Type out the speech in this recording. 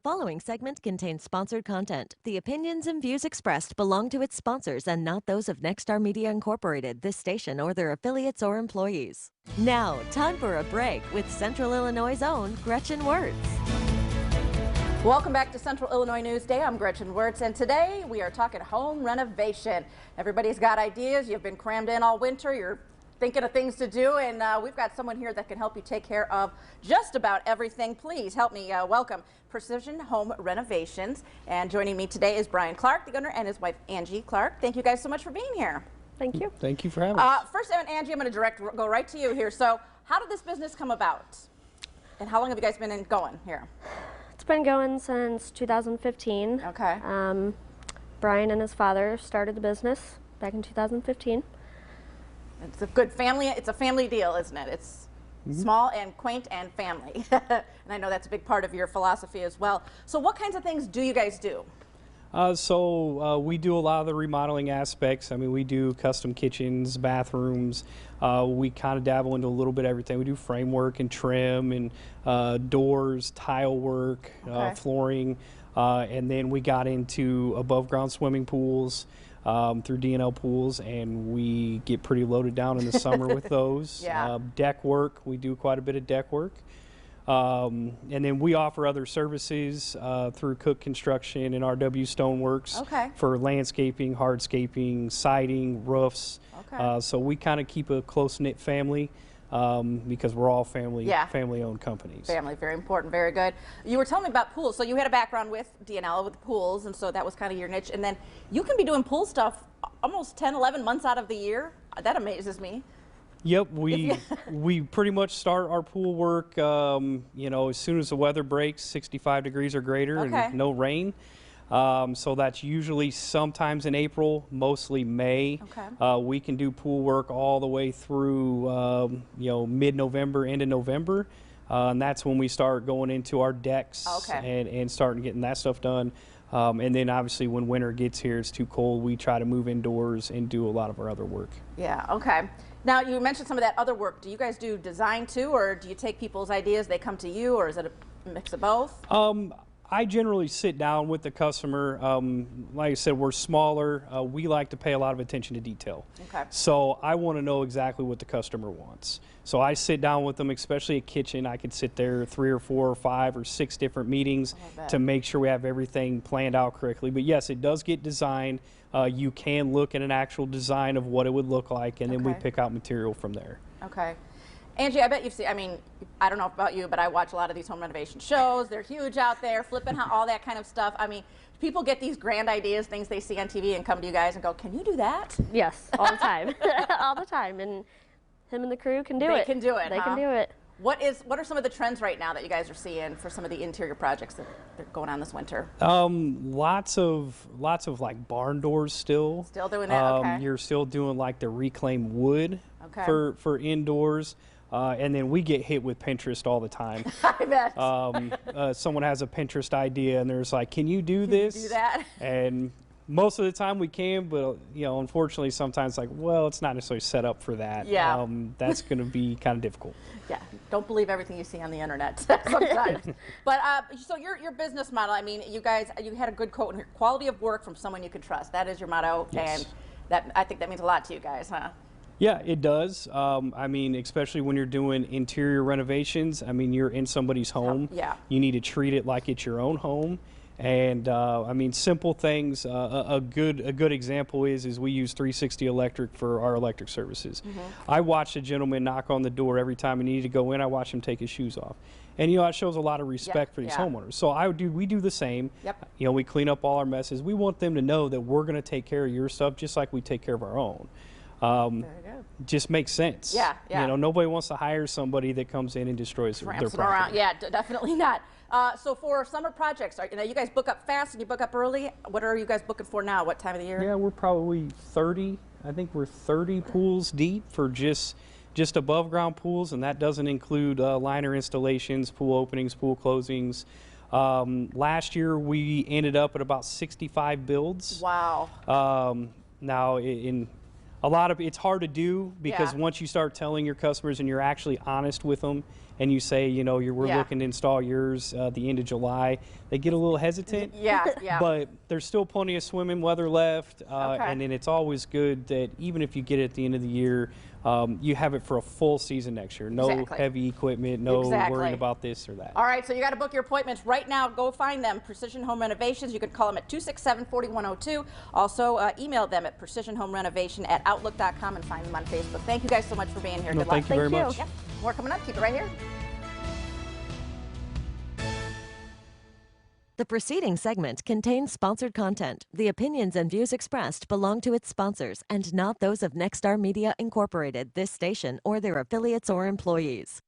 following segment contains sponsored content. The opinions and views expressed belong to its sponsors and not those of Nexstar Media Incorporated, this station, or their affiliates or employees. Now, time for a break with Central Illinois' own Gretchen Wirtz. Welcome back to Central Illinois Newsday. I'm Gretchen Wirtz, and today we are talking home renovation. Everybody's got ideas. You've been crammed in all winter. You're thinking of things to do, and we've got someone here that can help you take care of just about everything. Please help me welcome Precision Home Renovations. And joining me today is Brian Clark, the owner, and his wife Angie Clark. Thank you guys so much for being here. Thank you. Thank you for having us. First, Angie, I'm going to go right to you here. So, how did this business come about, and how long have you guys been going here? It's been going since 2015. Okay. Brian and his father started the business back in 2015. It's a good family. It's a family deal, isn't it? It's small and quaint and family. And I know that's a big part of your philosophy as well. So what kinds of things do you guys do? We do a lot of the remodeling aspects. I mean, we do custom kitchens, bathrooms. We kind of dabble into a little bit of everything. We do framework and trim and doors, tile work, flooring. And then we got into above ground swimming pools through D&L pools, and we get pretty loaded down in the summer with those. Yeah. Deck work, we do quite a bit of deck work. And then we offer other services through Cook Construction and RW Stoneworks for landscaping, hardscaping, siding, roofs. So we kind of keep a close-knit family because we're all family-owned companies. Family, very important, very good. You were telling me about pools. So you had a background with D&L with pools, and so that was kind of your niche. And then you can be doing pool stuff almost 10, 11 months out of the year. That amazes me. Yep, we pretty much start our pool work, you know, as soon as the weather breaks, 65 degrees or greater, and no rain. So that's usually sometimes in April, mostly May. We can do pool work all the way through, you know, mid-November, end of November. And that's when we start going into our decks and starting getting that stuff done. And then obviously when winter gets here, it's too cold, we try to move indoors and do a lot of our other work. Yeah, okay. Now, you mentioned some of that other work. Do you guys do design too, or do you take people's ideas, they come to you, or is it a mix of both? I generally sit down with the customer. Like I said, we're smaller. We like to pay a lot of attention to detail. So I want to know exactly what the customer wants. So I sit down with them, especially a kitchen. I could sit there 3 or 4 or 5 or 6 different meetings to make sure we have everything planned out correctly. But yes, it does get designed. You can look at an actual design of what it would look like, and then we pick out material from there. Okay. Angie, I bet you've seen, I mean, I don't know about you, but I watch a lot of these home renovation shows. They're huge out there, flipping all that kind of stuff. I mean, people get these grand ideas, things they see on TV, and come to you guys and go, can you do that? Yes, all the time. All the time. And him and the crew can do it. They can do it, They can do it. What are some of the trends right now that you guys are seeing for some of the interior projects that are going on this winter? Lots of like barn doors still. Still doing that, You're still doing like the reclaimed wood for indoors. And then we get hit with Pinterest all the time. I bet. Someone has a Pinterest idea and there's like, can you do this? Can you do that? And most of the time we can, but you know, unfortunately sometimes like, well, it's not necessarily set up for that. Yeah. That's going to be kind of difficult. Yeah, don't believe everything you see on the internet sometimes. But so your business model, I mean, you guys, you had a good quote in here, quality of work from someone you can trust. That is your motto, and I think that means a lot to you guys, huh? Yeah, it does. I mean, especially when you're doing interior renovations, I mean, you're in somebody's home. You need to treat it like it's your own home. And I mean, simple things. A good example is we use 360 Electric for our electric services. I watched a gentleman knock on the door every time he needed to go in. I watched him take his shoes off, and you know, it shows a lot of respect for these homeowners. So we do the same. You know, we clean up all our messes. We want them to know that we're going to take care of your stuff just like we take care of our own. Just makes sense. You know, nobody wants to hire somebody that comes in and destroys their property. Around. Yeah, definitely not. So for summer projects, you know, you guys book up fast and you book up early. What are you guys booking for now? What time of the year? Yeah, we're probably 30. I think we're 30 pools deep for just above ground pools, and that doesn't include liner installations, pool openings, pool closings. Last year we ended up at about 65 builds. Wow. Now in a lot of it's hard to do because once you start telling your customers and you're actually honest with them and you say, you know, we're looking to install yours the end of July, they get a little hesitant. Yeah. But there's still plenty of swimming weather left, and then it's always good that even if you get it at the end of the year, you have it for a full season next year. No heavy equipment, no worrying about this or that. All right, so you got to book your appointments right now. Go find them, Precision Home Renovations. You can call them at 267-4102. Also, email them at precisionhomerenovation@outlook.com and find them on Facebook. Thank you guys so much for being here. No, Good luck. thank you very much. Yep. More coming up. Keep it right here. The preceding segment contains sponsored content. The opinions and views expressed belong to its sponsors and not those of Nexstar Media Incorporated, this station, or their affiliates or employees.